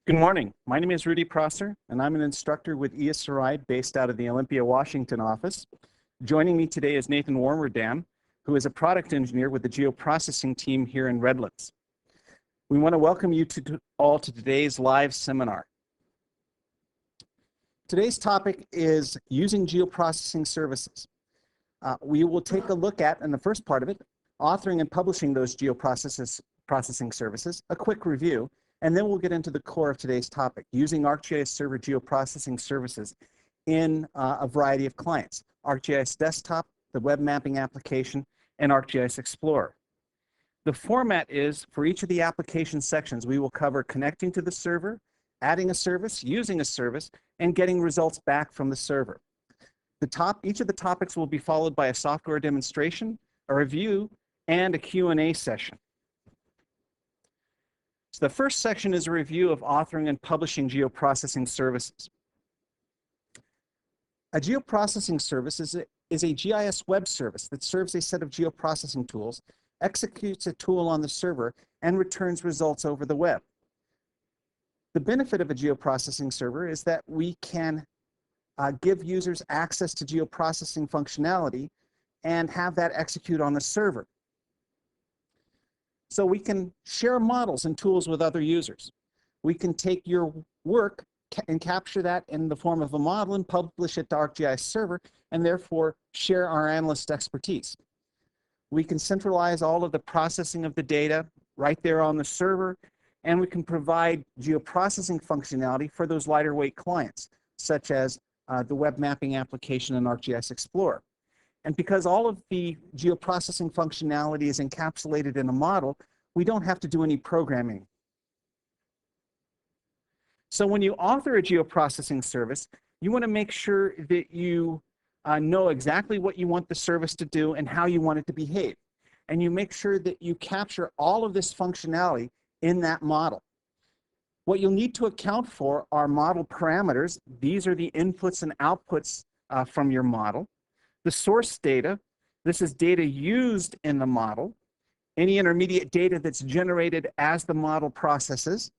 Good morning. My name is Rudy Prosser, and I'm an instructor with ESRI based out of the Olympia, Washington office. Joining me today is Nathan Warmerdam, who is a product engineer with the geoprocessing team here in Redlands. We want to welcome you all to today's live seminar. Today's topic is using geoprocessing services. We will take a look at, in the first part of it, authoring and publishing those geoprocessing services, a quick review, and then we'll get into the core of today's topic, using ArcGIS Server geoprocessing services in a variety of clients: ArcGIS Desktop, the web mapping application, and ArcGIS Explorer. The format is, for each of the application sections, we will cover connecting to the server, adding a service, using a service, and getting results back from the server. Each of the topics will be followed by a software demonstration, a review, and a Q&A session. So the first section is a review of authoring and publishing geoprocessing services. A geoprocessing service is a GIS web service that serves a set of geoprocessing tools, executes a tool on the server, and returns results over the web. The benefit of a geoprocessing server is that we can give users access to geoprocessing functionality and have that execute on the server. So we can share models and tools with other users. We can take your work and capture that in the form of a model and publish it to ArcGIS server, and therefore share our analyst expertise. We can centralize all of the processing of the data right there on the server, and we can provide geoprocessing functionality for those lighter weight clients, such as the web mapping application in ArcGIS Explorer. And because all of the geoprocessing functionality is encapsulated in a model, we don't have to do any programming. So when you author a geoprocessing service, you want to make sure that you know exactly what you want the service to do and how you want it to behave. And you make sure that you capture all of this functionality in that model. What you'll need to account for are model parameters. These are the inputs and outputs from your model. The source data, this is data used in the model, any intermediate data that's generated as the model processes,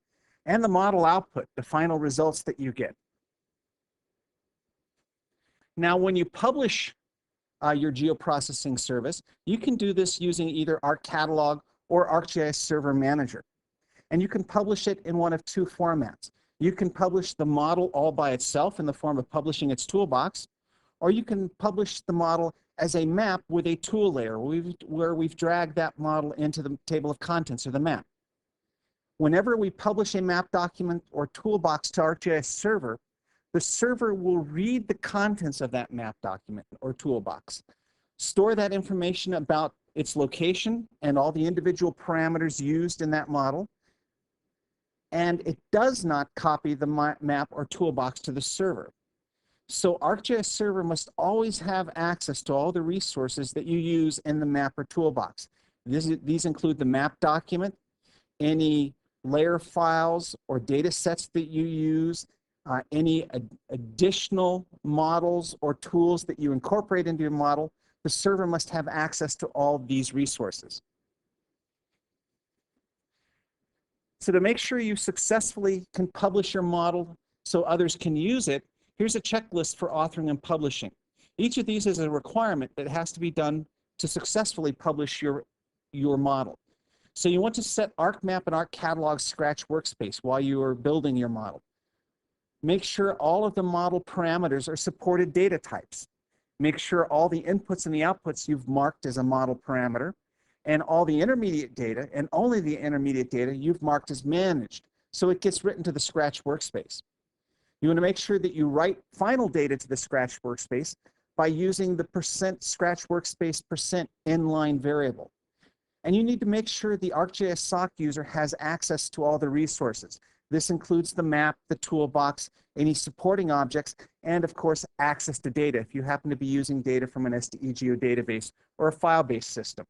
and the model output, the final results that you get. Now, when you publish your geoprocessing service, you can do this using either ArcCatalog or ArcGIS Server Manager. And you can publish it in one of two formats. You can publish the model all by itself in the form of publishing its toolbox, or you can publish the model as a map with a tool layer where we've dragged that model into the table of contents or the map. Whenever we publish a map document or toolbox to ArcGIS server, the server will read the contents of that map document or toolbox, store that information about its location and all the individual parameters used in that model, and it does not copy the map or toolbox to the server. So ArcGIS server must always have access to all the resources that you use in the map or toolbox. These include the map document, any layer files or data sets that you use, any additional models or tools that you incorporate into your model. The server must have access to all these resources. So to make sure you successfully can publish your model so others can use it, here's a checklist for authoring and publishing. Each of these is a requirement that has to be done to successfully publish your model. So you want to set ArcMap and ArcCatalog Scratch workspace while you are building your model. Make sure all of the model parameters are supported data types. Make sure all the inputs and the outputs you've marked as a model parameter, and all the intermediate data, and only the intermediate data, you've marked as managed, so it gets written to the Scratch workspace. You want to make sure that you write final data to the Scratch workspace by using the %Scratch workspace %inline variable. And you need to make sure the ArcGIS SOC user has access to all the resources. This includes the map, the toolbox, any supporting objects, and of course, access to data if you happen to be using data from an SDE geodatabase or a file-based system.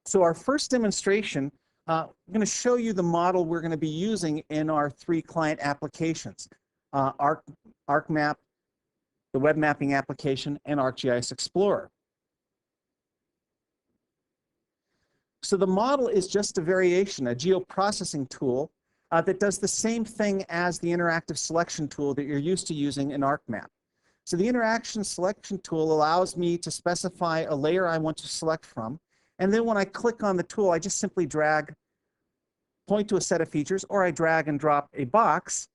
So our first demonstration, I'm going to show you the model we're going to be using in our 3 client applications, ArcMap, the web mapping application, and ArcGIS Explorer. So the model is just a variation, a geoprocessing tool that does the same thing as the interactive selection tool that you're used to using in ArcMap. So the interaction selection tool allows me to specify a layer I want to select from. And then when I click on the tool, I just simply point to a set of features, or I drag and drop a box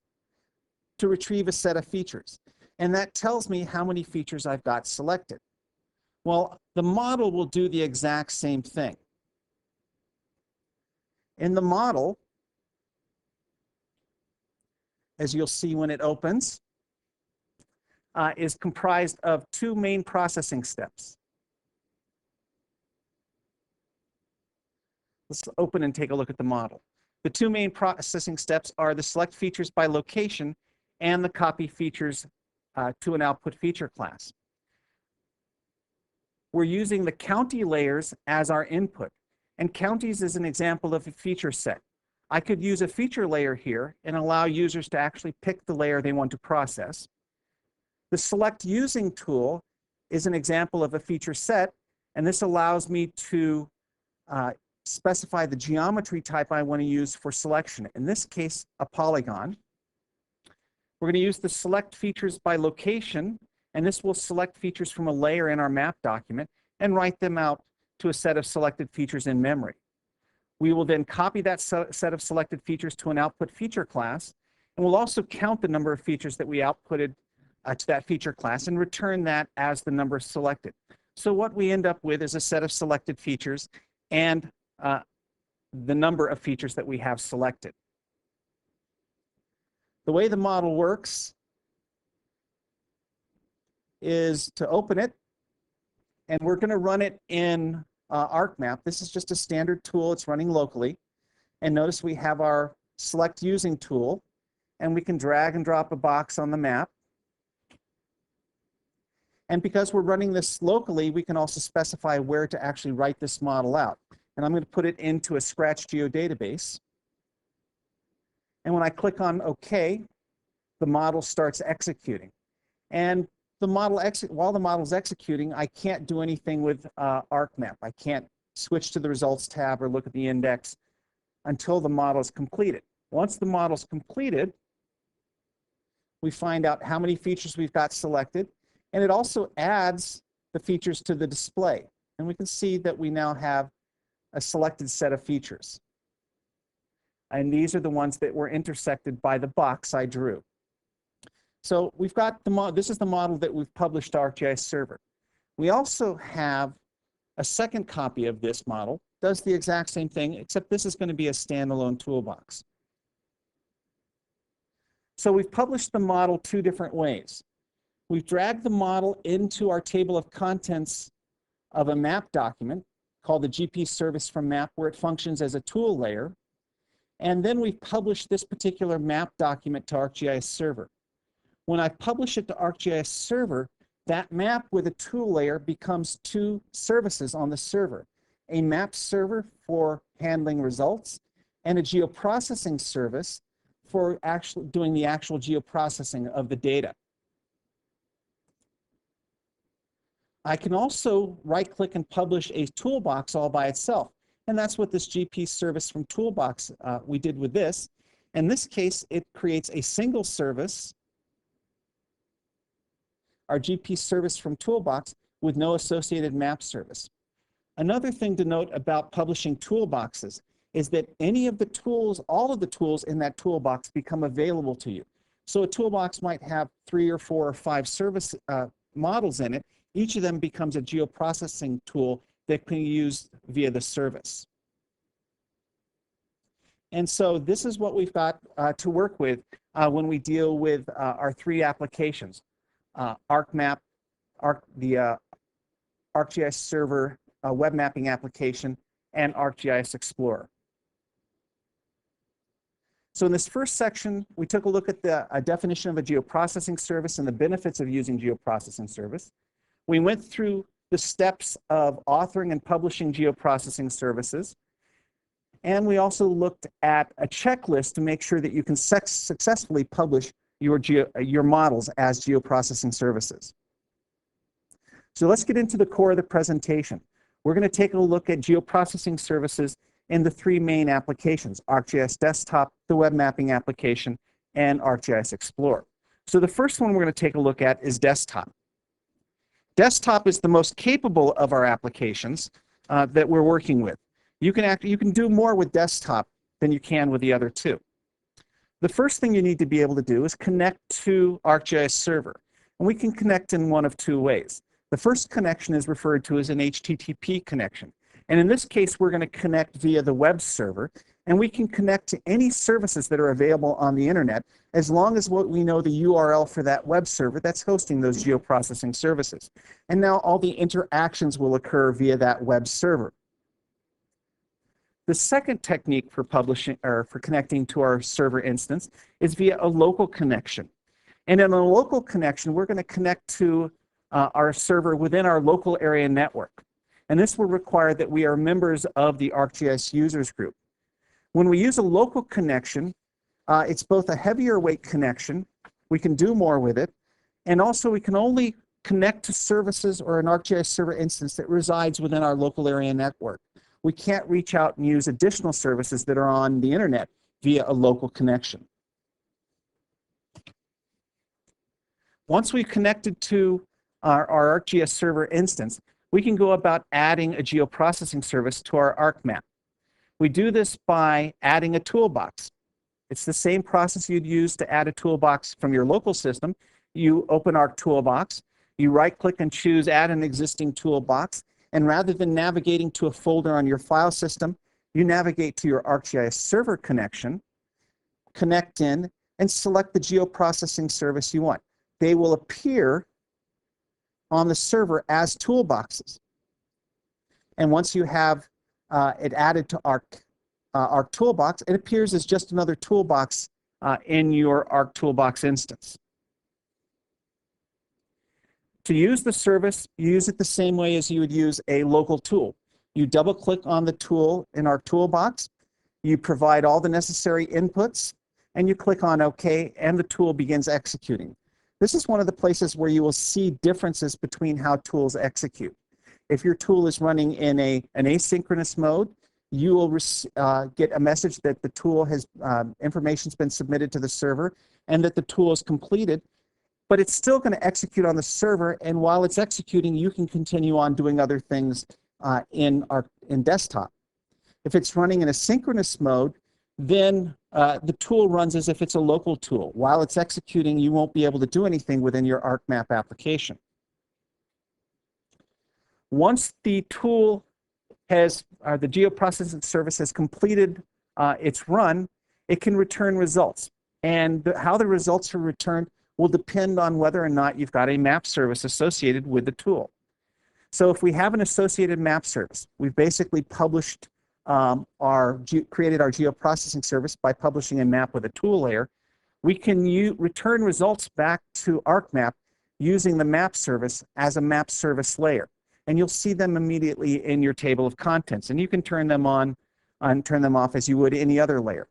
to retrieve a set of features. And that tells me how many features I've got selected. Well, the model will do the exact same thing. In the model, as you'll see when it opens, is comprised of two main processing steps. Let's open and take a look at the model. The two main processing steps are the select features by location and the copy features to an output feature class. We're using the county layers as our input, and counties is an example of a feature set. I could use a feature layer here and allow users to actually pick the layer they want to process. The select using tool is an example of a feature set, and this allows me to specify the geometry type I want to use for selection. In this case, a polygon. We're going to use the select features by location, and this will select features from a layer in our map document and write them out to a set of selected features in memory. We will then copy that set of selected features to an output feature class, and we'll also count the number of features that we outputted to that feature class and return that as the number selected. So what we end up with is a set of selected features and the number of features that we have selected. The way the model works is to open it, and we're going to run it in ArcMap. This is just a standard tool. It's running locally. And notice we have our select using tool, and we can drag and drop a box on the map. And because we're running this locally, we can also specify where to actually write this model out. And I'm going to put it into a Scratch geodatabase. And when I click on OK, the model starts executing. And the model while the model is executing, I can't do anything with ArcMap. I can't switch to the results tab or look at the index until the model is completed. Once the model is completed, we find out how many features we've got selected, and it also adds the features to the display. And we can see that we now have a selected set of features. And these are the ones that were intersected by the box I drew. So we've got the model. This is the model that we've published to ArcGIS server. We also have a second copy of this model, does the exact same thing, except this is going to be a standalone toolbox. So we've published the model two different ways. We've dragged the model into our table of contents of a map document called the GP service from map, where it functions as a tool layer. And then we've published this particular map document to ArcGIS server. When I publish it to ArcGIS server, that map with a tool layer becomes two services on the server. A map server for handling results and a geoprocessing service for doing the actual geoprocessing of the data. I can also right-click and publish a toolbox all by itself. And that's what this GP service from toolbox we did with this. In this case, it creates a single service, our GP service from toolbox, with no associated map service. Another thing to note about publishing toolboxes is that any of the tools, all of the tools in that toolbox become available to you. So a toolbox might have 3 or 4 or 5 service models in it. Each of them becomes a geoprocessing tool that can be used via the service. And so this is what we've got to work with when we deal with our 3 applications, ArcMap, the ArcGIS server web mapping application, and ArcGIS Explorer. So in this first section, we took a look at the definition of a geoprocessing service and the benefits of using geoprocessing service. We went through the steps of authoring and publishing geoprocessing services. And we also looked at a checklist to make sure that you can successfully publish your models as geoprocessing services. So let's get into the core of the presentation. We're going to take a look at geoprocessing services in the three main applications: ArcGIS Desktop, the web mapping application, and ArcGIS Explorer. So the first one we're going to take a look at is Desktop. Desktop is the most capable of our applications that we're working with. You can do more with Desktop than you can with the other two. The first thing you need to be able to do is connect to ArcGIS Server. And we can connect in one of two ways. The first connection is referred to as an HTTP connection. And in this case, we're going to connect via the web server, and we can connect to any services that are available on the internet as long as we know the URL for that web server that's hosting those geoprocessing services. And now all the interactions will occur via that web server. The second technique for publishing or for connecting to our server instance is via a local connection. And in a local connection, we're going to connect to our server within our local area network. And this will require that we are members of the ArcGIS users group. When we use a local connection, it's both a heavier weight connection, we can do more with it, and also we can only connect to services or an ArcGIS server instance that resides within our local area network. We can't reach out and use additional services that are on the internet via a local connection. Once we've connected to our ArcGIS server instance, we can go about adding a geoprocessing service to our ArcMap. We do this by adding a toolbox. It's the same process you'd use to add a toolbox from your local system. You open ArcToolbox, you right-click and choose Add an Existing Toolbox, and rather than navigating to a folder on your file system, you navigate to your ArcGIS server connection, connect in, and select the geoprocessing service you want. They will appear on the server as toolboxes. And once you have it added to ArcToolbox, it appears as just another toolbox in your ArcToolbox instance. To use the service, you use it the same way as you would use a local tool. You double-click on the tool in ArcToolbox, you provide all the necessary inputs, and you click on OK, and the tool begins executing. This is one of the places where you will see differences between how tools execute. If your tool is running in an asynchronous mode, you will get a message that the tool has, information's been submitted to the server and that the tool is completed, but it's still going to execute on the server, and while it's executing, you can continue on doing other things in Desktop. If it's running in a synchronous mode, then the tool runs as if it's a local tool. While it's executing, you won't be able to do anything within your ArcMap application. Once the tool has, the geoprocessing service has completed its run, it can return results. And how the results are returned will depend on whether or not you've got a map service associated with the tool. So if we have an associated map service, we've basically published created our geoprocessing service by publishing a map with a tool layer. We can return results back to ArcMap using the map service as a map service layer. And you'll see them immediately in your table of contents. And you can turn them on and turn them off as you would any other layer.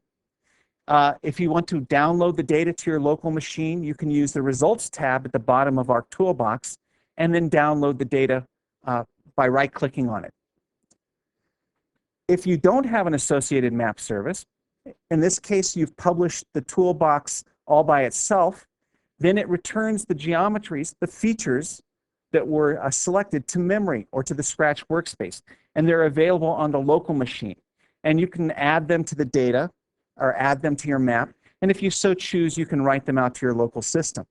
If you want to download the data to your local machine, you can use the Results tab at the bottom of ArcToolbox and then download the data by right-clicking on it. If you don't have an associated map service, in this case you've published the toolbox all by itself, then it returns the geometries, the features that were selected to memory or to the Scratch workspace, and they're available on the local machine. And you can add them to the data or add them to your map, and if you so choose, you can write them out to your local system.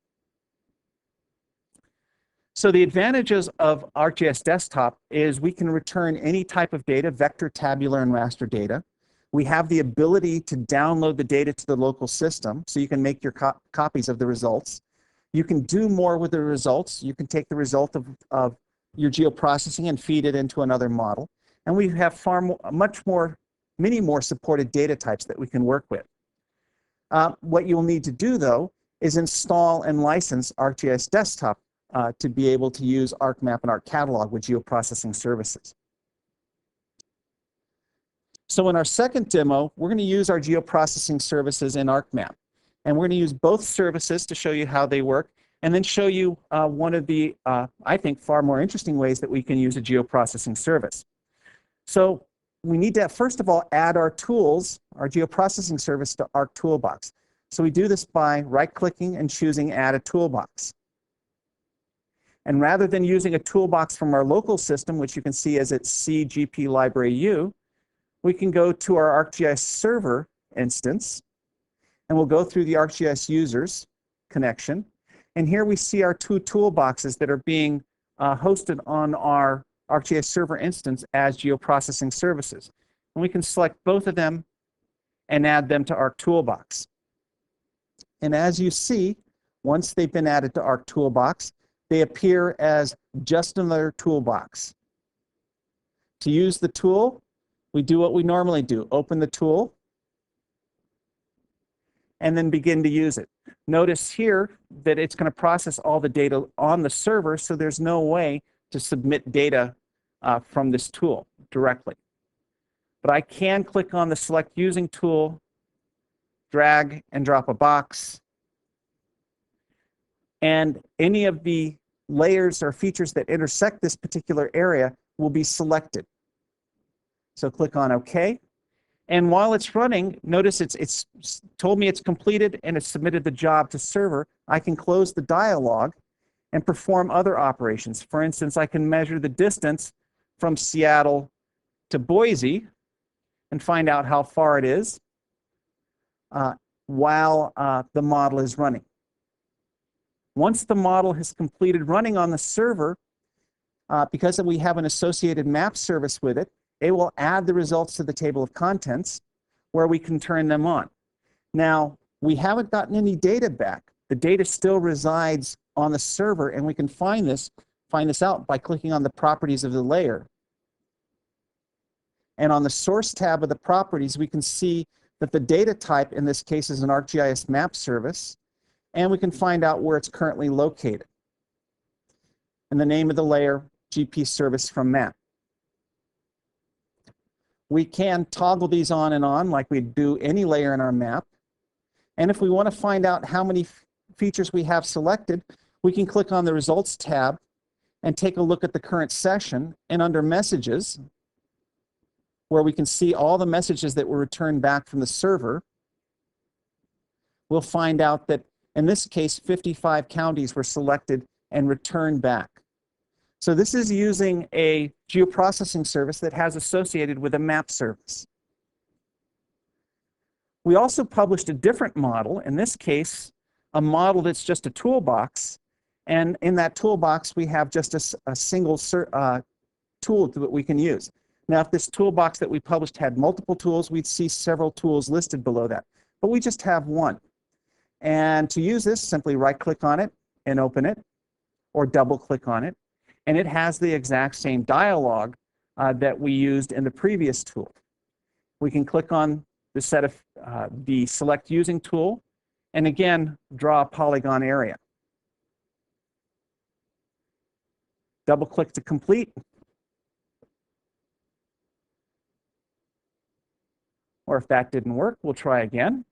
So the advantages of ArcGIS Desktop is we can return any type of data, vector, tabular, and raster data. We have the ability to download the data to the local system, so you can make your copies of the results. You can do more with the results. You can take the result of your geoprocessing and feed it into another model. And we have many more supported data types that we can work with. What you'll need to do, though, is install and license ArcGIS Desktop to be able to use ArcMap and ArcCatalog with geoprocessing services. So in our second demo, we're going to use our geoprocessing services in ArcMap. And we're going to use both services to show you how they work, and then show you one of the, I think, far more interesting ways that we can use a geoprocessing service. So we need to, first of all, add our tools, our geoprocessing service to ArcToolbox. So we do this by right-clicking and choosing Add a Toolbox. And rather than using a toolbox from our local system, which you can see as its CGP Library U, we can go to our ArcGIS server instance, and we'll go through the ArcGIS users connection. And here we see our two toolboxes that are being hosted on our ArcGIS server instance as Geoprocessing Services. And we can select both of them and add them to ArcToolbox. And as you see, once they've been added to ArcToolbox, they appear as just another toolbox. To use the tool, we do what we normally do. Open the tool and then begin to use it. Notice here that it's going to process all the data on the server, so there's no way to submit data from this tool directly. But I can click on the Select Using tool, drag and drop a box, and any of the layers or features that intersect this particular area will be selected. So click on OK. And while it's running, notice it's told me it's completed and it's submitted the job to server. I can close the dialog and perform other operations. For instance, I can measure the distance from Seattle to Boise and find out how far it is while the model is running. Once the model has completed running on the server, because we have an associated map service with it, it will add the results to the table of contents where we can turn them on. Now, we haven't gotten any data back. The data still resides on the server, and we can find this out by clicking on the properties of the layer. And on the source tab of the properties, we can see that the data type in this case is an ArcGIS map service, and we can find out where it's currently located. And the name of the layer, GP service from map. We can toggle these on and on like we do any layer in our map. And if we want to find out how many features we have selected, we can click on the Results tab and take a look at the current session. And under Messages, where we can see all the messages that were returned back from the server, we'll find out that in this case, 55 counties were selected and returned back. So this is using a geoprocessing service that has associated with a map service. We also published a different model, in this case, a model that's just a toolbox. And in that toolbox, we have just a single tool that we can use. Now, if this toolbox that we published had multiple tools, we'd see several tools listed below that. But we just have one. And to use this, simply right-click on it and open it, or double-click on it. And it has the exact same dialog that we used in the previous tool. We can click on the set of the Select Using tool, and again, draw a polygon area. Double-click to complete. Or if that didn't work, we'll try again.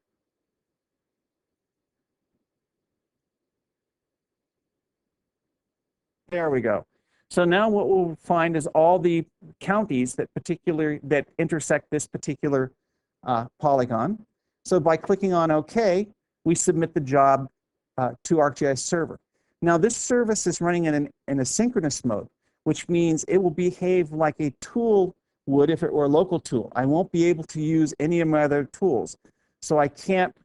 There we go. So now what we'll find is all the counties that intersect this particular polygon. So by clicking on OK, we submit the job to ArcGIS server. Now this service is running in a synchronous mode, which means it will behave like a tool would if it were a local tool. I won't be able to use any of my other tools. So I can't,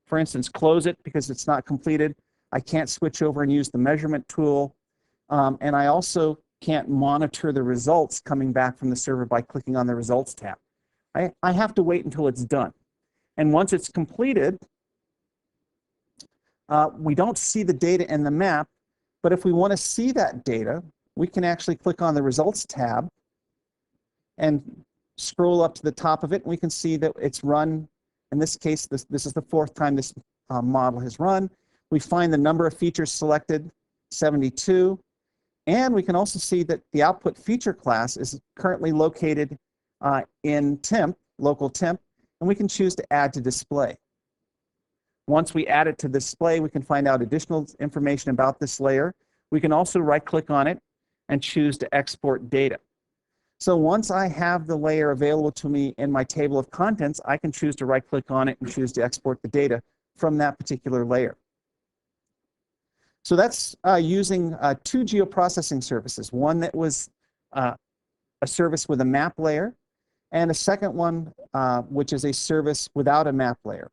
for instance, close it because it's not completed. I can't switch over and use the measurement tool. And I also can't monitor the results coming back from the server by clicking on the Results tab. I have to wait until it's done. And once it's completed, we don't see the data in the map, but if we want to see that data, we can actually click on the Results tab and scroll up to the top of it, and we can see that it's run. In this case, this is the 4th time this model has run. We find the number of features selected, 72. And we can also see that the output feature class is currently located in temp, local temp, and we can choose to add to display. Once we add it to display, we can find out additional information about this layer. We can also right-click on it and choose to export data. So once I have the layer available to me in my table of contents, I can choose to right-click on it and choose to export the data from that particular layer. So that's using two geoprocessing services, one that was a service with a map layer, and a second one which is a service without a map layer.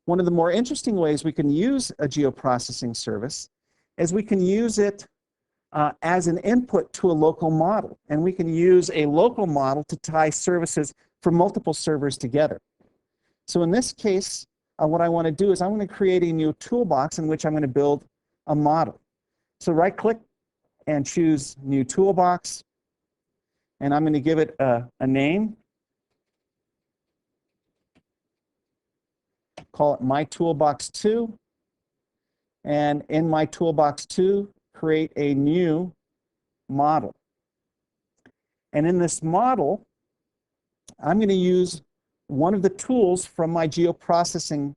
One of the more interesting ways we can use a geoprocessing service is we can use it as an input to a local model. And we can use a local model to tie services from multiple servers together. So in this case, what I want to do is I want to create a new toolbox in which I'm going to build a model. So right-click and choose New Toolbox. And I'm going to give it a name. Call it My Toolbox 2. And in My Toolbox 2, create a new model. And in this model, I'm going to use one of the tools from my geoprocessing,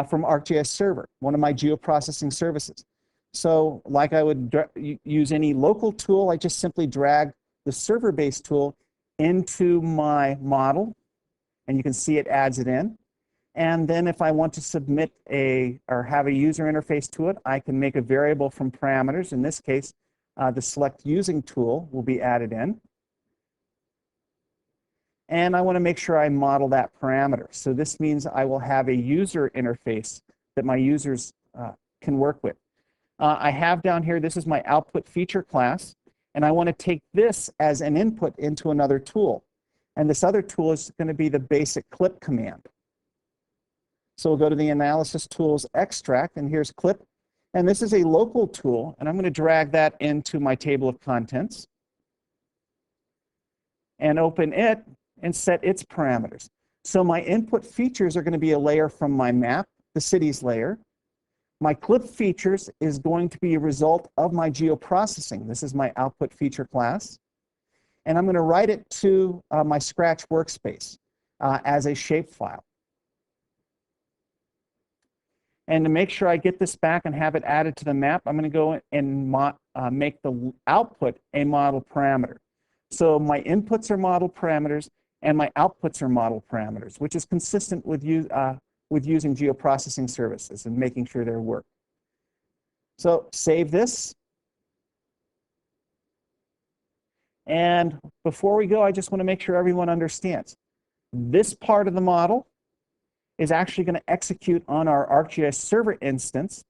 from ArcGIS server, one of my geoprocessing services. So like I would use any local tool, I just simply drag the server-based tool into my model, and you can see it adds it in. And then if I want to submit or have a user interface to it, I can make a variable from parameters. In this case, the select using tool will be added in. And I want to make sure I model that parameter. So this means I will have a user interface that my users can work with. I have down here, this is my output feature class, and I want to take this as an input into another tool. And this other tool is going to be the basic clip command. So we'll go to the Analysis Tools Extract, and here's Clip. And this is a local tool, and I'm going to drag that into my table of contents and open it and set its parameters. So my input features are going to be a layer from my map, the cities layer. My clip features is going to be a result of my geoprocessing. This is my output feature class. And I'm going to write it to my Scratch workspace as a shapefile. And to make sure I get this back and have it added to the map, I'm going to go and make the output a model parameter. So my inputs are model parameters, and my outputs are model parameters, which is consistent with using geoprocessing services and making sure they work. So save this. And before we go, I just want to make sure everyone understands. This part of the model is actually going to execute on our ArcGIS server instance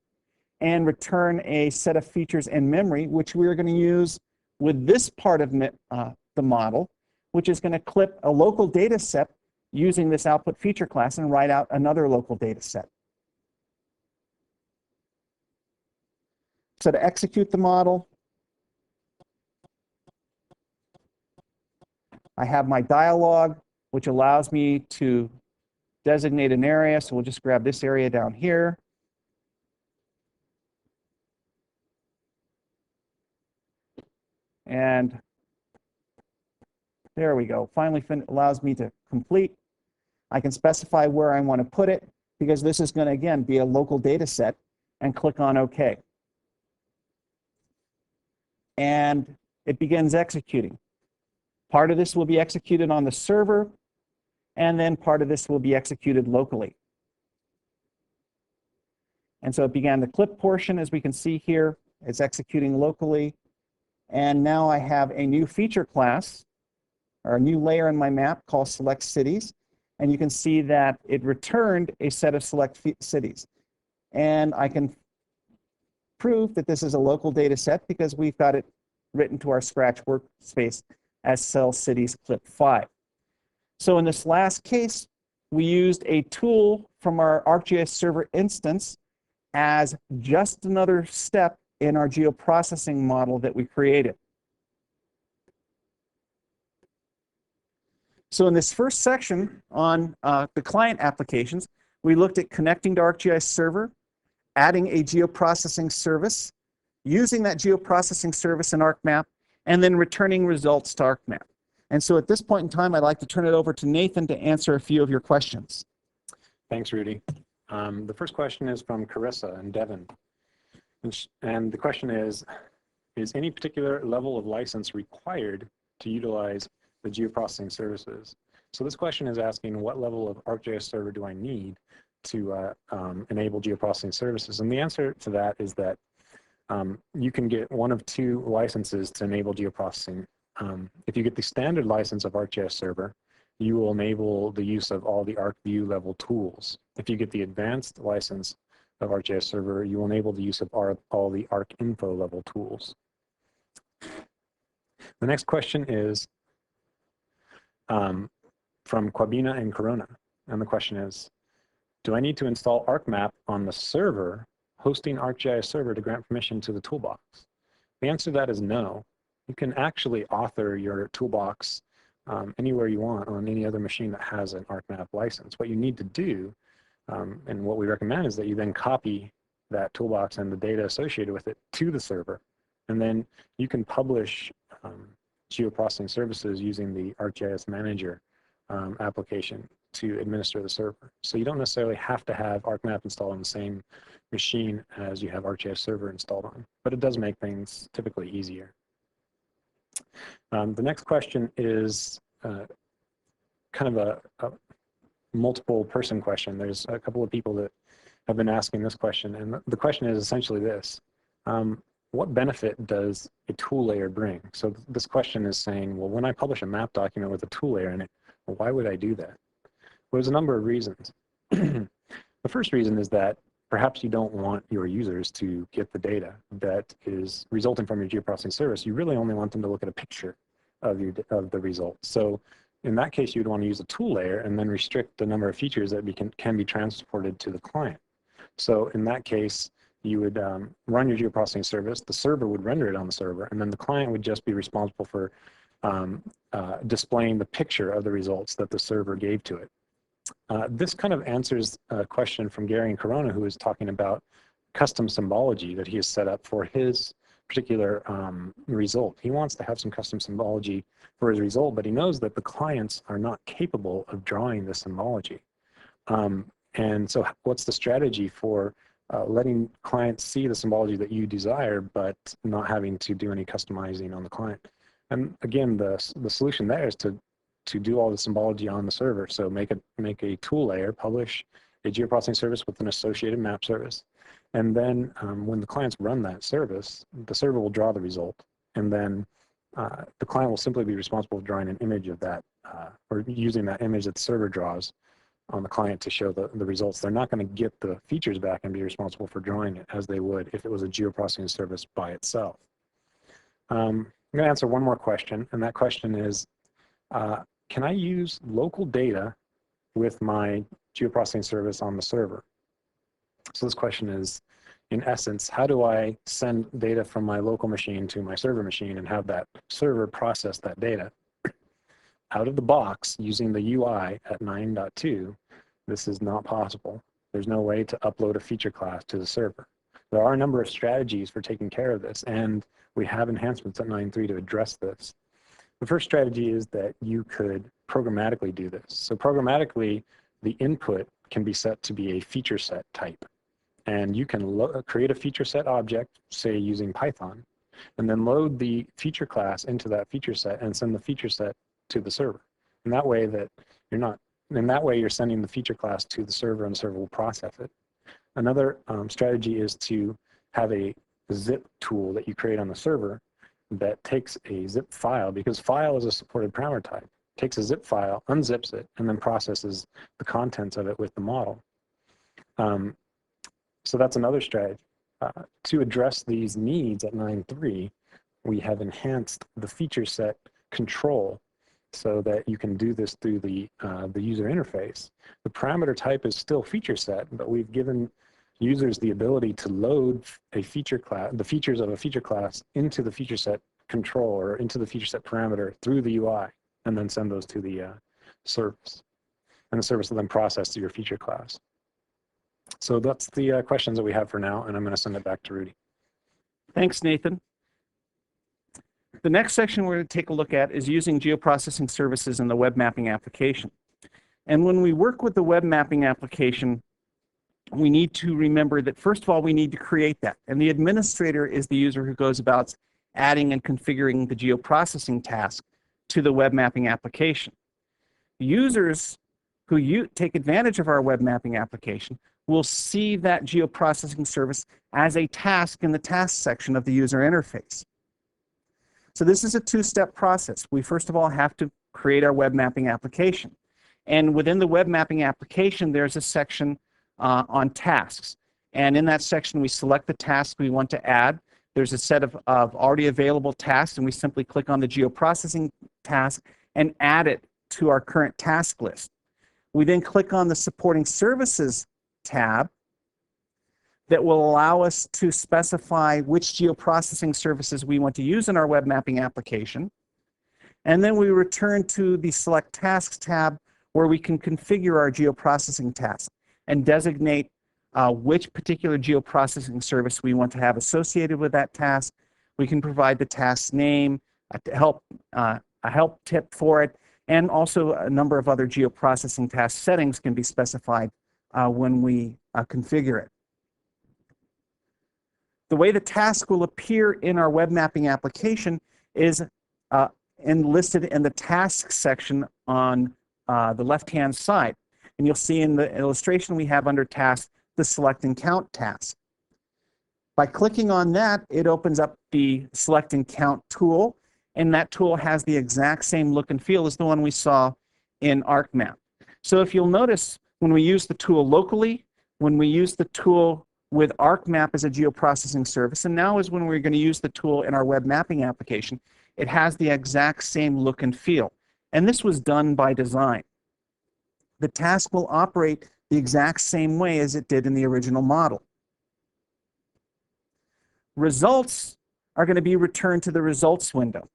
and return a set of features in memory, which we're going to use with this part of the model, which is going to clip a local data set using this output feature class and write out another local data set. So to execute the model, I have my dialog, which allows me to designate an area. So we'll just grab this area down here. And there we go. Finally allows me to complete. I can specify where I want to put it, because this is going to, again, be a local data set, and click on OK. And it begins executing. Part of this will be executed on the server, and then part of this will be executed locally. And so it began the clip portion, as we can see here. It's executing locally. And now I have a new feature class, or a new layer in my map called Select Cities. And you can see that it returned a set of select cities. And I can prove that this is a local data set because we've got it written to our Scratch workspace as Cell Cities Clip 5. So in this last case, we used a tool from our ArcGIS server instance as just another step in our geoprocessing model that we created. So in this first section on the client applications, we looked at connecting to ArcGIS server, adding a geoprocessing service, using that geoprocessing service in ArcMap, and then returning results to ArcMap. And so at this point in time, I'd like to turn it over to Nathan to answer a few of your questions. Thanks, Rudy. The first question is from Carissa and Devin. And the question is any particular level of license required to utilize the geoprocessing services. So this question is asking, what level of ArcGIS server do I need to enable geoprocessing services? And the answer to that is that you can get one of two licenses to enable geoprocessing. If you get the standard license of ArcGIS server, you will enable the use of all the ArcView level tools. If you get the advanced license of ArcGIS server, you will enable the use of all the ArcInfo level tools. The next question is from Quabina and Corona. And the question is, do I need to install ArcMap on the server hosting ArcGIS server to grant permission to the toolbox? The answer to that is no. You can actually author your toolbox anywhere you want on any other machine that has an ArcMap license. What you need to do, and what we recommend, is that you then copy that toolbox and the data associated with it to the server. And then you can publish geoprocessing services using the ArcGIS Manager application to administer the server. So you don't necessarily have to have ArcMap installed on the same machine as you have ArcGIS server installed on, but it does make things typically easier. The next question is kind of a multiple person question. There's a couple of people that have been asking this question, and the question is essentially this. What benefit does a tool layer bring? So this question is saying, well, when I publish a map document with a tool layer in it, well, why would I do that? Well, there's a number of reasons. The first reason is that perhaps you don't want your users to get the data that is resulting from your geoprocessing service. You really only want them to look at a picture of the results. So in that case, you'd want to use a tool layer and then restrict the number of features that can be transported to the client. So in that case, you would run your geoprocessing service, the server would render it on the server, and then the client would just be responsible for displaying the picture of the results that the server gave to it. This kind of answers a question from Gary and Corona, who is talking about custom symbology that he has set up for his particular result. He wants to have some custom symbology for his result, but he knows that the clients are not capable of drawing the symbology. And so what's the strategy for letting clients see the symbology that you desire, but not having to do any customizing on the client? And again, the solution there is to do all the symbology on the server. So make a tool layer, publish a geoprocessing service with an associated map service. And then when the clients run that service, the server will draw the result. And then the client will simply be responsible for drawing an image of that, or using that image that the server draws on the client to show the results. They're not going to get the features back and be responsible for drawing it as they would if it was a geoprocessing service by itself. I'm going to answer one more question, and that question is, can I use local data with my geoprocessing service on the server? So this question is, in essence, how do I send data from my local machine to my server machine and have that server process that data? Out of the box, using the UI at 9.2, this is not possible. There's no way to upload a feature class to the server. There are a number of strategies for taking care of this, and we have enhancements at 9.3 to address this. The first strategy is that you could programmatically do this. So programmatically, the input can be set to be a feature set type. And you can create a feature set object, say using Python, and then load the feature class into that feature set and send the feature set to the server. And that way you're sending the feature class to the server and the server will process it. Another strategy is to have a zip tool that you create on the server that takes a zip file, because file is a supported parameter type, takes a zip file, unzips it, and then processes the contents of it with the model. So that's another strategy. To address these needs at 9.3, we have enhanced the feature set control so that you can do this through the user interface. The parameter type is still feature set, but we've given users the ability to load a feature class, the features of a feature class, into the feature set control or into the feature set parameter through the UI, and then send those to the service. And the service will then process your feature class. So that's the questions that we have for now, and I'm going to send it back to Rudy. Thanks, Nathan. The next section we're going to take a look at is using geoprocessing services in the web mapping application. And when we work with the web mapping application, we need to remember that, first of all, we need to create that. And the administrator is the user who goes about adding and configuring the geoprocessing task to the web mapping application. Users who take advantage of our web mapping application will see that geoprocessing service as a task in the task section of the user interface. So this is a two-step process. We first of all have to create our web mapping application. And within the web mapping application, there's a section on tasks. And in that section, we select the task we want to add. There's a set of already available tasks, and we simply click on the geoprocessing task and add it to our current task list. We then click on the Supporting Services tab that will allow us to specify which geoprocessing services we want to use in our web mapping application. And then we return to the Select Tasks tab where we can configure our geoprocessing task and designate which particular geoprocessing service we want to have associated with that task. We can provide the task name, a help tip for it, and also a number of other geoprocessing task settings can be specified when we configure it. The way the task will appear in our web mapping application is listed in the tasks section on the left-hand side. And you'll see in the illustration we have under task the Select and Count task. By clicking on that, it opens up the Select and Count tool, and that tool has the exact same look and feel as the one we saw in ArcMap. So if you'll notice, when we use the tool locally, when we use the tool with ArcMap as a geoprocessing service, and now is when we're going to use the tool in our web mapping application, it has the exact same look and feel. And this was done by design. The task will operate the exact same way as it did in the original model. Results are going to be returned to the results window.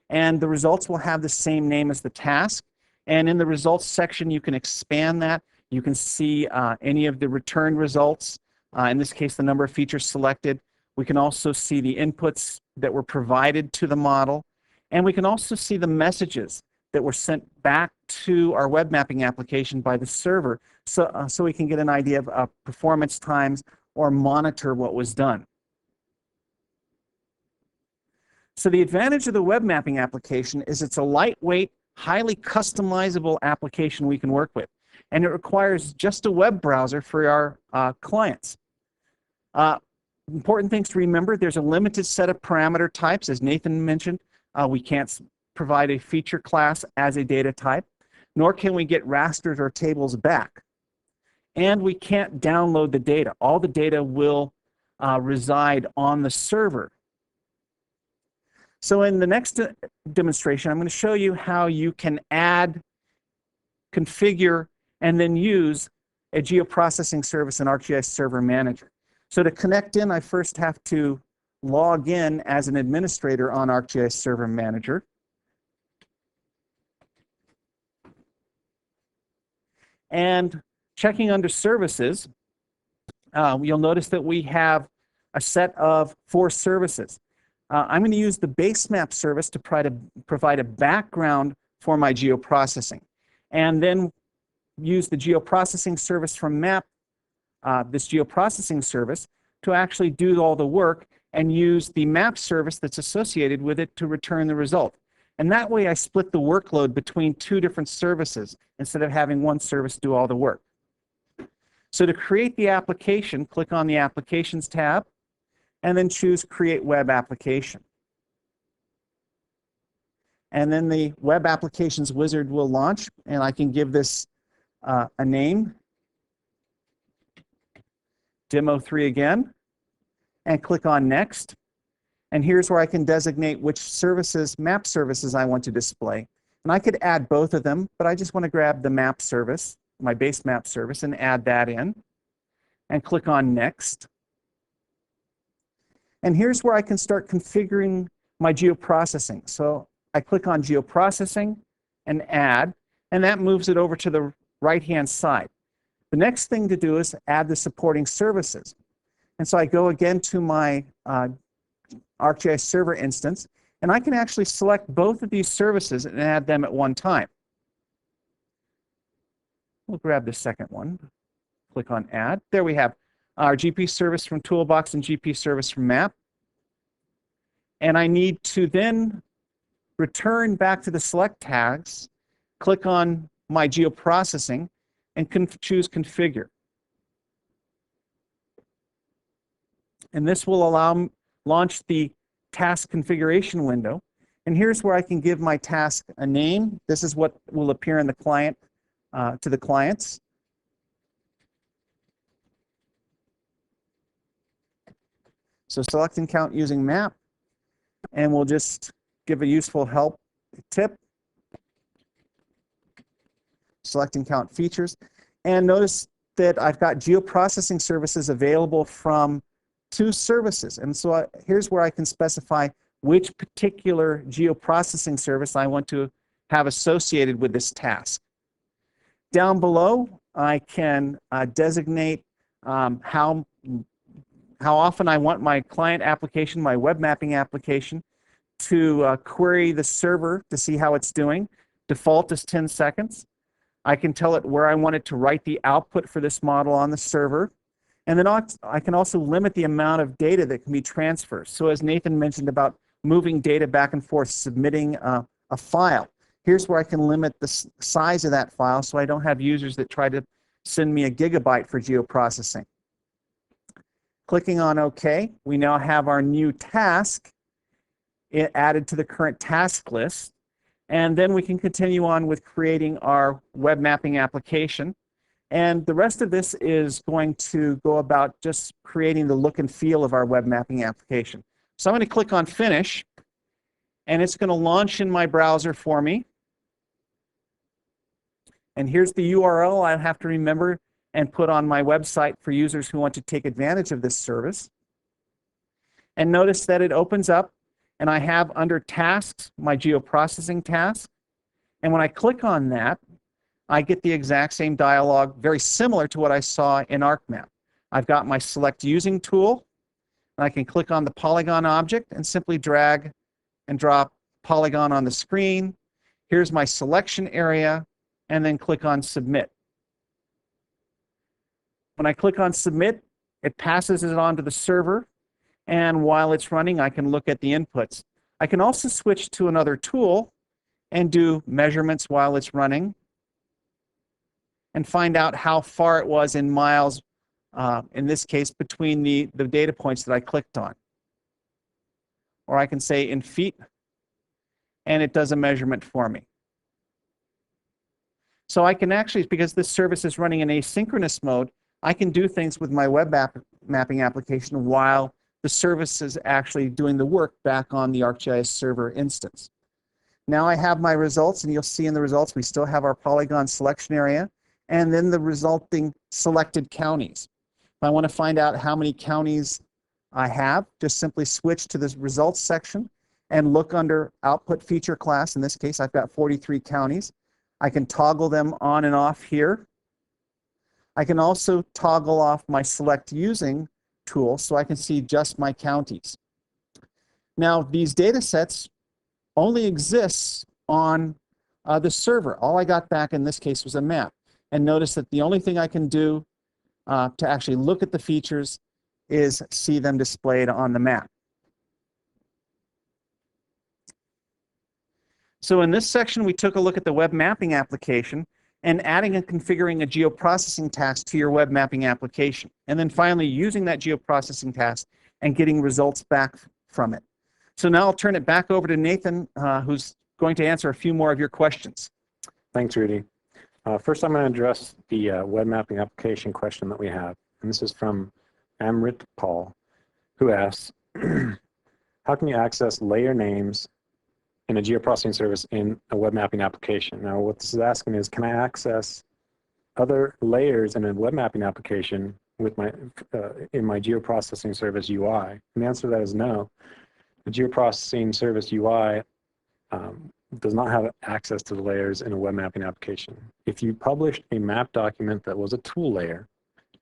And the results will have the same name as the task. And in the results section, you can expand that. You can see any of the return results. In this case, the number of features selected. We can also see the inputs that were provided to the model. And we can also see the messages that were sent back to our web mapping application by the server so we can get an idea of performance times or monitor what was done. So the advantage of the web mapping application is it's a lightweight, highly customizable application we can work with. And it requires just a web browser for our clients. Important things to remember, there's a limited set of parameter types. As Nathan mentioned, we can't provide a feature class as a data type, nor can we get rasters or tables back. And we can't download the data. All the data will reside on the server. So in the next demonstration, I'm going to show you how you can add, configure, and then use a geoprocessing service in ArcGIS Server Manager. So to connect in, I first have to log in as an administrator on ArcGIS Server Manager. And checking under services, you'll notice that we have a set of 4 services. I'm going to use the base map service to provide a background for my geoprocessing, and then use the geoprocessing service from map, this geoprocessing service, to actually do all the work and use the map service that's associated with it to return the result. And that way I split the workload between 2 different services instead of having one service do all the work. So to create the application, click on the Applications tab, and then choose Create Web Application. And then the Web Applications wizard will launch, and I can give this a name, Demo 3 again, and click on Next. And here's where I can designate which services, map services, I want to display. And I could add both of them, but I just want to grab the map service, my base map service, and add that in. And click on Next. And here's where I can start configuring my geoprocessing. So I click on Geoprocessing and Add, and that moves it over to the right-hand side. The next thing to do is add the supporting services. And so I go again to my ArcGIS Server instance, and I can actually select both of these services and add them at one time. We'll grab the second one, click on Add. There we have our GP service from Toolbox and GP service from Map. And I need to then return back to the select tags, click on my geoprocessing, and choose configure. And this will launch the task configuration window. And here's where I can give my task a name. This is what will appear in the client to the clients. So select and count using map, and we'll just give a useful help tip. Select and count features. And notice that I've got geoprocessing services available from 2 services. And so here's where I can specify which particular geoprocessing service I want to have associated with this task. Down below, I can designate how often I want my client application, my web mapping application, to query the server to see how it's doing. Default is 10 seconds. I can tell it where I want it to write the output for this model on the server. And then I can also limit the amount of data that can be transferred. So as Nathan mentioned about moving data back and forth, submitting a file, here's where I can limit the size of that file so I don't have users that try to send me a gigabyte for geoprocessing. Clicking on OK, we now have our new task added to the current task list. And then we can continue on with creating our web mapping application. And the rest of this is going to go about just creating the look and feel of our web mapping application. So I'm going to click on Finish, and it's going to launch in my browser for me. And here's the URL I have to remember and put on my website for users who want to take advantage of this service. And notice that it opens up, and I have under Tasks my geoprocessing task. And when I click on that, I get the exact same dialog, very similar to what I saw in ArcMap. I've got my Select Using tool, and I can click on the polygon object and simply drag and drop polygon on the screen. Here's my selection area, and then click on Submit. When I click on Submit, it passes it on to the server, and while it's running, I can look at the inputs. I can also switch to another tool and do measurements while it's running, and find out how far it was in miles, in this case, between the data points that I clicked on. Or I can say in feet, and it does a measurement for me. So I can actually, because this service is running in asynchronous mode, I can do things with my web mapping application while the service is actually doing the work back on the ArcGIS server instance. Now I have my results, and you'll see in the results we still have our polygon selection area, and then the resulting selected counties. If I want to find out how many counties I have, just simply switch to this results section and look under output feature class. In this case, I've got 43 counties. I can toggle them on and off here. I can also toggle off my select using tool so I can see just my counties. Now, these data sets only exist on the server. All I got back in this case was a map. And notice that the only thing I can do to actually look at the features is see them displayed on the map. So in this section, we took a look at the web mapping application and adding and configuring a geoprocessing task to your web mapping application. And then finally, using that geoprocessing task and getting results back from it. So now I'll turn it back over to Nathan, who's going to answer a few more of your questions. Thanks, Rudy. First, I'm going to address the web mapping application question that we have. And this is from Amrit Paul, who asks, how can you access layer names in a geoprocessing service in a web mapping application? Now, what this is asking is, can I access other layers in a web mapping application with my in my geoprocessing service UI? And the answer to that is no. The geoprocessing service UI does not have access to the layers in a web mapping application. If you published a map document that was a tool layer,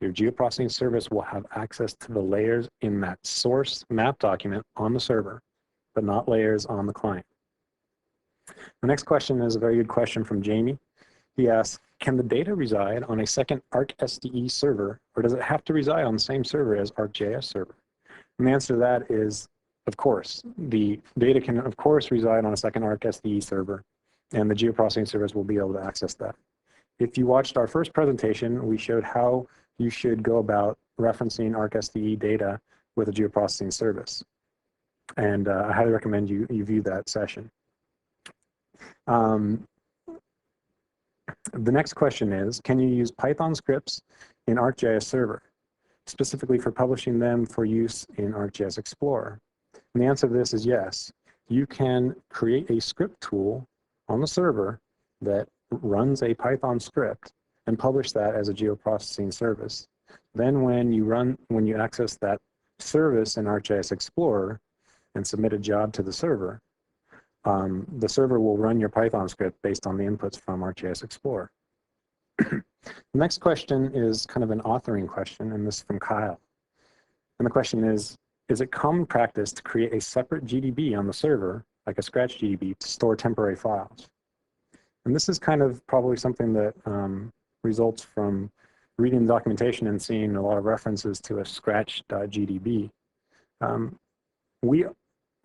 your geoprocessing service will have access to the layers in that source map document on the server, but not layers on the client. The next question is a very good question from Jamie. He asks, can the data reside on a second ArcSDE server, or does it have to reside on the same server as ArcGIS server? And the answer to that is of course, the data can, of course, reside on a second ArcSDE server, and the geoprocessing service will be able to access that. If you watched our first presentation, we showed how you should go about referencing ArcSDE data with a geoprocessing service. And I highly recommend you view that session. The next question is, can you use Python scripts in ArcGIS Server, specifically for publishing them for use in ArcGIS Explorer? And the answer to this is yes. You can create a script tool on the server that runs a Python script and publish that as a geoprocessing service. Then when you access that service in ArcGIS Explorer and submit a job to the server will run your Python script based on the inputs from ArcGIS Explorer. The next question is kind of an authoring question, and this is from Kyle. And the question is it common practice to create a separate GDB on the server, like a Scratch GDB, to store temporary files? And this is kind of probably something that results from reading the documentation and seeing a lot of references to a Scratch.gdb.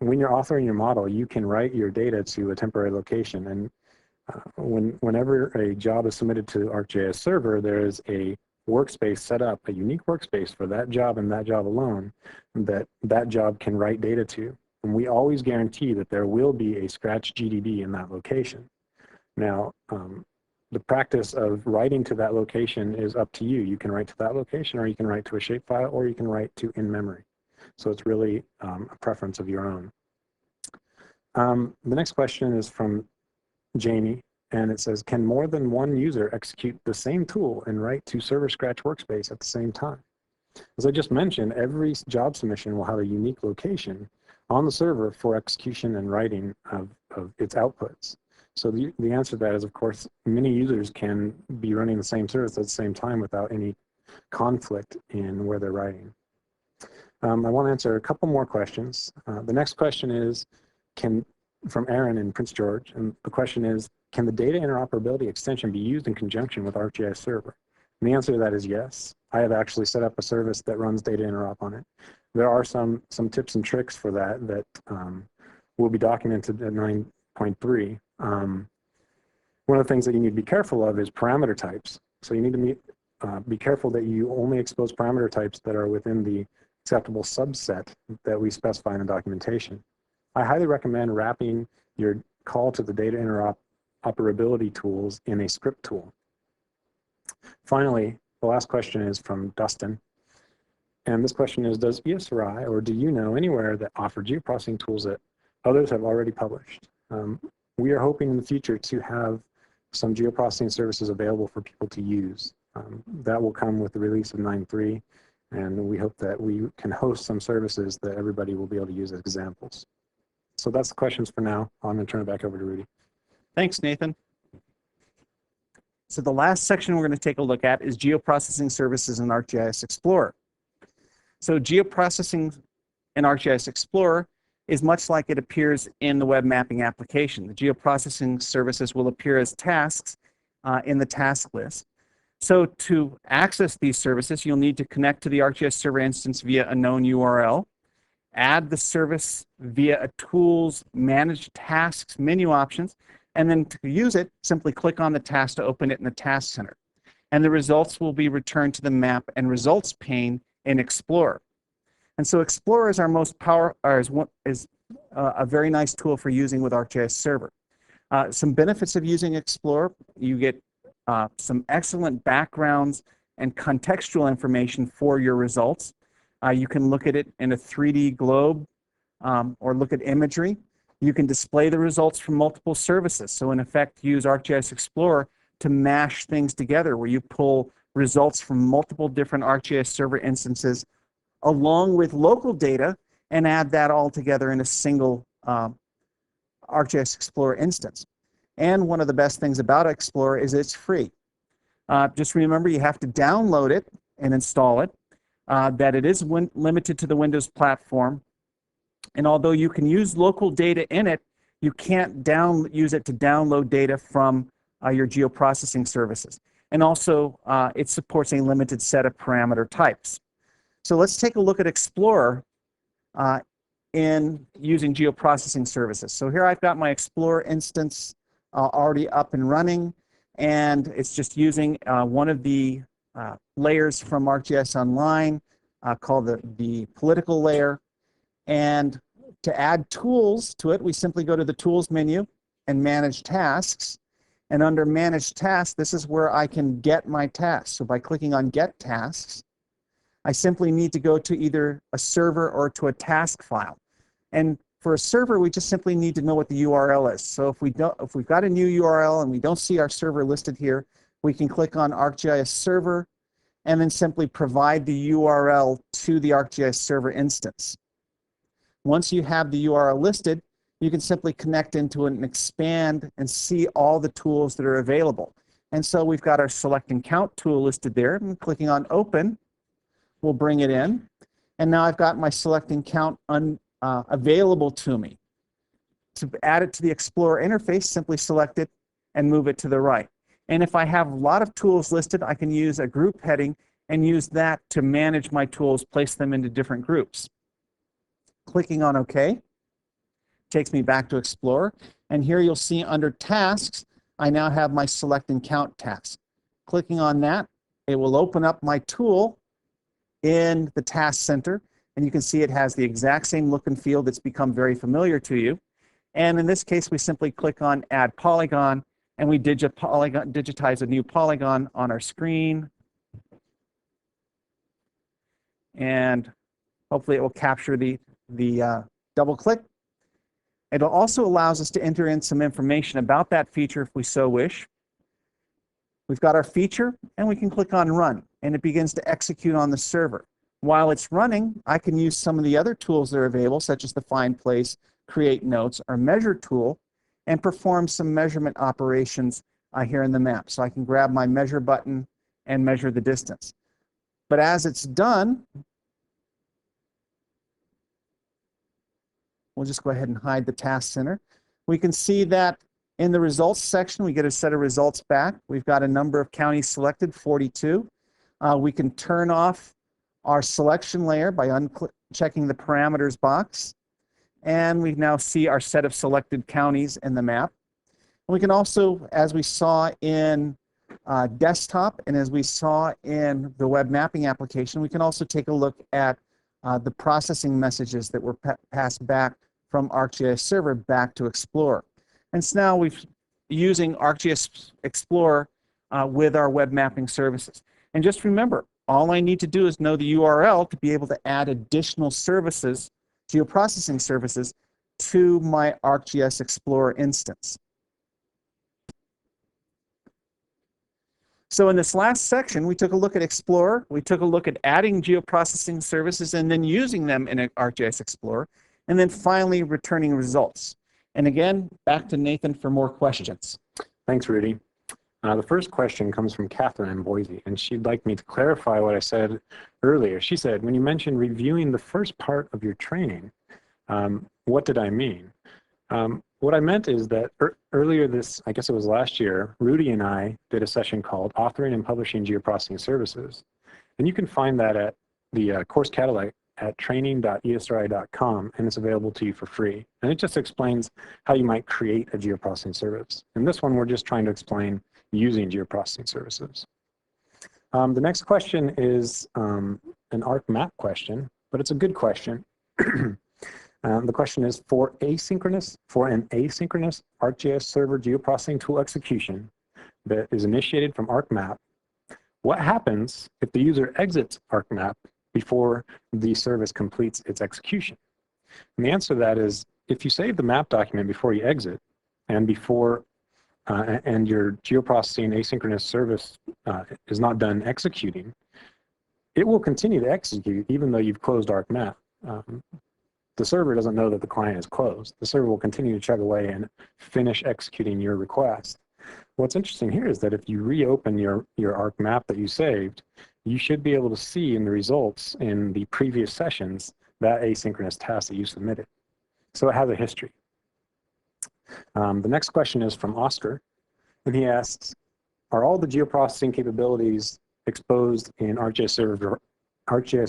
When you're authoring your model, you can write your data to a temporary location. And whenever a job is submitted to ArcGIS Server, there is a workspace set up, a unique workspace for that job and that job alone, that job can write data to. And we always guarantee that there will be a Scratch GDB in that location. Now, the practice of writing to that location is up to you. You can write to that location, or you can write to a shapefile, or you can write to in-memory. So it's really a preference of your own. The next question is from Jamie, and it says, can more than one user execute the same tool and write to server Scratch workspace at the same time? As I just mentioned, every job submission will have a unique location on the server for execution and writing of its outputs. So the answer to that is, of course, many users can be running the same service at the same time without any conflict in where they're writing. I want to answer a couple more questions. The next question is, from Aaron in Prince George, and the question is, can the data interoperability extension be used in conjunction with ArcGIS Server? And the answer to that is yes. I have actually set up a service that runs data interop on it. There are some tips and tricks for that will be documented at 9.3. One of the things that you need to be careful of is parameter types. So you need to be careful that you only expose parameter types that are within the acceptable subset that we specify in the documentation. I highly recommend wrapping your call to the data interoperability tools in a script tool. Finally, the last question is from Dustin. And this question is, does ESRI, or do you know anywhere that offer geoprocessing tools that others have already published? We are hoping in the future to have some geoprocessing services available for people to use. That will come with the release of 9.3, and we hope that we can host some services that everybody will be able to use as examples. So that's the questions for now. I'm going to turn it back over to Rudy. Thanks, Nathan. So the last section we're going to take a look at is geoprocessing services in ArcGIS Explorer. So geoprocessing in ArcGIS Explorer is much like it appears in the web mapping application. The geoprocessing services will appear as tasks in the task list. So to access these services, you'll need to connect to the ArcGIS server instance via a known URL, add the service via a Tools, Manage Tasks menu options, and then to use it, simply click on the task to open it in the Task Center. And the results will be returned to the Map and Results pane in Explorer. And so Explorer is our most a very nice tool for using with ArcGIS Server. Some benefits of using Explorer: you get some excellent backgrounds and contextual information for your results. You can look at it in a 3D globe or look at imagery. You can display the results from multiple services. So in effect, use ArcGIS Explorer to mash things together, where you pull results from multiple different ArcGIS server instances along with local data and add that all together in a single ArcGIS Explorer instance. And one of the best things about Explorer is it's free. Just remember, you have to download it and install it, that it is limited to the Windows platform. And although you can use local data in it, you can't use it to download data from your geoprocessing services. And also, it supports a limited set of parameter types. So let's take a look at Explorer in using geoprocessing services. So here I've got my Explorer instance already up and running, and it's just using one of the layers from ArcGIS Online called the political layer. And to add tools to it, we simply go to the Tools menu and Manage Tasks. And under Manage Tasks, this is where I can get my tasks. So by clicking on Get Tasks, I simply need to go to either a server or to a task file. And for a server, we just simply need to know what the URL is. So if we've got a new URL and we don't see our server listed here, we can click on ArcGIS Server and then simply provide the URL to the ArcGIS Server instance. Once you have the URL listed, you can simply connect into it and expand and see all the tools that are available. And so we've got our Select and Count tool listed there. And clicking on Open will bring it in. And now I've got my Select and Count available to me. To add it to the Explorer interface, simply select it and move it to the right. And if I have a lot of tools listed, I can use a group heading and use that to manage my tools, place them into different groups. Clicking on OK takes me back to Explorer. And here you'll see under Tasks, I now have my Select and Count task. Clicking on that, it will open up my tool in the Task Center. And you can see it has the exact same look and feel that's become very familiar to you. And in this case, we simply click on Add Polygon, and we digitize a new polygon on our screen. And hopefully it will capture the double click. It also allows us to enter in some information about that feature if we so wish. We've got our feature, and we can click on Run, and it begins to execute on the server. While it's running, I can use some of the other tools that are available, such as the Find Place, Create Notes, or Measure tool, and perform some measurement operations here in the map. So I can grab my Measure button and measure the distance. But as it's done, we'll just go ahead and hide the Task Center. We can see that in the results section, we get a set of results back. We've got a number of counties selected, 42. We can turn off our selection layer by unchecking the parameters box. And we now see our set of selected counties in the map. And we can also, as we saw in desktop and as we saw in the web mapping application, we can also take a look at the processing messages that were passed back from ArcGIS Server back to Explorer. And so now we're using ArcGIS Explorer with our web mapping services. And just remember, all I need to do is know the URL to be able to add additional services, geoprocessing services, to my ArcGIS Explorer instance. So in this last section, we took a look at Explorer, we took a look at adding geoprocessing services and then using them in ArcGIS Explorer, and then finally returning results. And again, back to Nathan for more questions. Thanks, Rudy. The first question comes from Catherine in Boise, and she'd like me to clarify what I said earlier. She said, when you mentioned reviewing the first part of your training, what did I mean? What I meant is that earlier this, I guess it was last year, Rudy and I did a session called Authoring and Publishing Geoprocessing Services. And you can find that at the course catalog at training.esri.com, and it's available to you for free. And it just explains how you might create a geoprocessing service. In this one, we're just trying to explain using geoprocessing services. The next question is an ArcMap question, but it's a good question. The question is, for an asynchronous ArcGIS server geoprocessing tool execution that is initiated from ArcMap, what happens if the user exits ArcMap before the service completes its execution? And the answer to that is, if you save the map document before you exit, and before and your geoprocessing asynchronous service is not done executing, it will continue to execute even though you've closed ArcMap. The server doesn't know that the client is closed. The server will continue to chug away and finish executing your request. What's interesting here is that if you reopen your ArcMap that you saved, you should be able to see in the results in the previous sessions that asynchronous task that you submitted. So it has a history. The next question is from Oscar, and he asks, are all the geoprocessing capabilities exposed in ArcGIS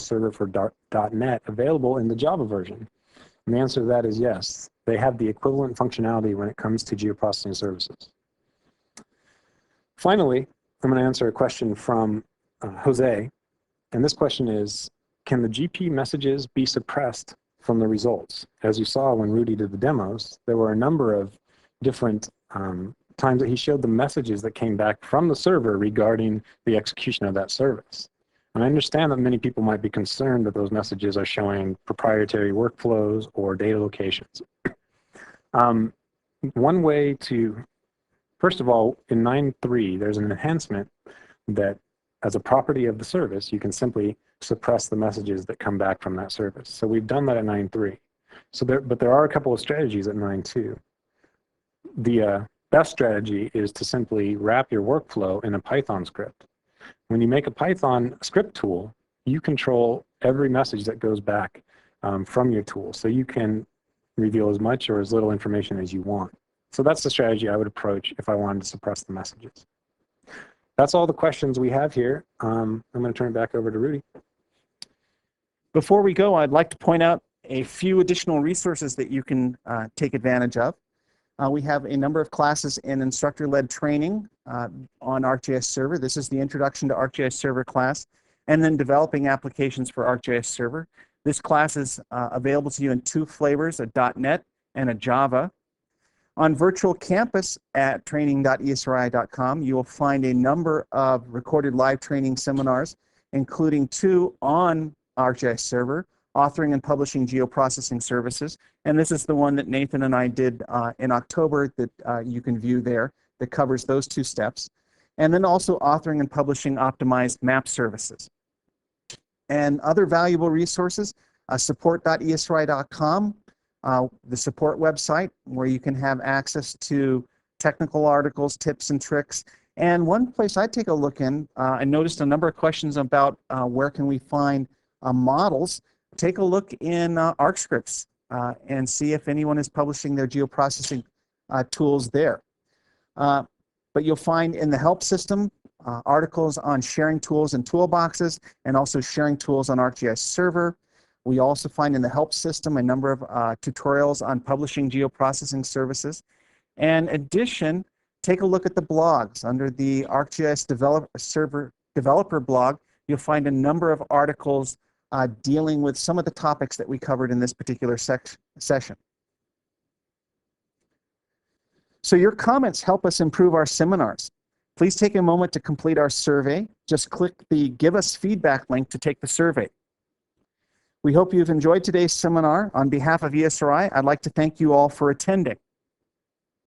Server for .NET available in the Java version? And the answer to that is yes. They have the equivalent functionality when it comes to geoprocessing services. Finally, I'm going to answer a question from Jose. And this question is, can the GP messages be suppressed from the results? As you saw when Rudy did the demos, there were a number of different times that he showed the messages that came back from the server regarding the execution of that service. And I understand that many people might be concerned that those messages are showing proprietary workflows or data locations. One way to, first of all, in 9.3, there's an enhancement that as a property of the service, you can simply suppress the messages that come back from that service. So we've done that at 9.3. But there are a couple of strategies at 9.2. The best strategy is to simply wrap your workflow in a Python script. When you make a Python script tool, you control every message that goes back from your tool. So you can reveal as much or as little information as you want. So that's the strategy I would approach if I wanted to suppress the messages. That's all the questions we have here. I'm going to turn it back over to Rudy. Before we go, I'd like to point out a few additional resources that you can take advantage of. We have a number of classes in instructor-led training on ArcGIS Server. This is the Introduction to ArcGIS Server class, and then Developing Applications for ArcGIS Server. This class is available to you in two flavors, a .NET and a Java. On Virtual Campus at training.esri.com, you will find a number of recorded live training seminars, including 2 on ArcGIS Server, Authoring and Publishing Geoprocessing Services. And this is the one that Nathan and I did in October that you can view there that covers those 2 steps. And then also Authoring and Publishing Optimized Map Services. And other valuable resources, support.esri.com, the support website where you can have access to technical articles, tips and tricks. And one place I take a look in, I noticed a number of questions about where can we find models. Take a look in ArcScripts and see if anyone is publishing their geoprocessing tools there. But you'll find in the help system articles on sharing tools and toolboxes, and also sharing tools on ArcGIS Server. We also find in the help system a number of tutorials on publishing geoprocessing services. And in addition, take a look at the blogs. Under the ArcGIS developer blog, you'll find a number of articles dealing with some of the topics that we covered in this particular session. So your comments help us improve our seminars. Please take a moment to complete our survey. Just click the Give Us Feedback link to take the survey. We hope you've enjoyed today's seminar. On behalf of ESRI, I'd like to thank you all for attending.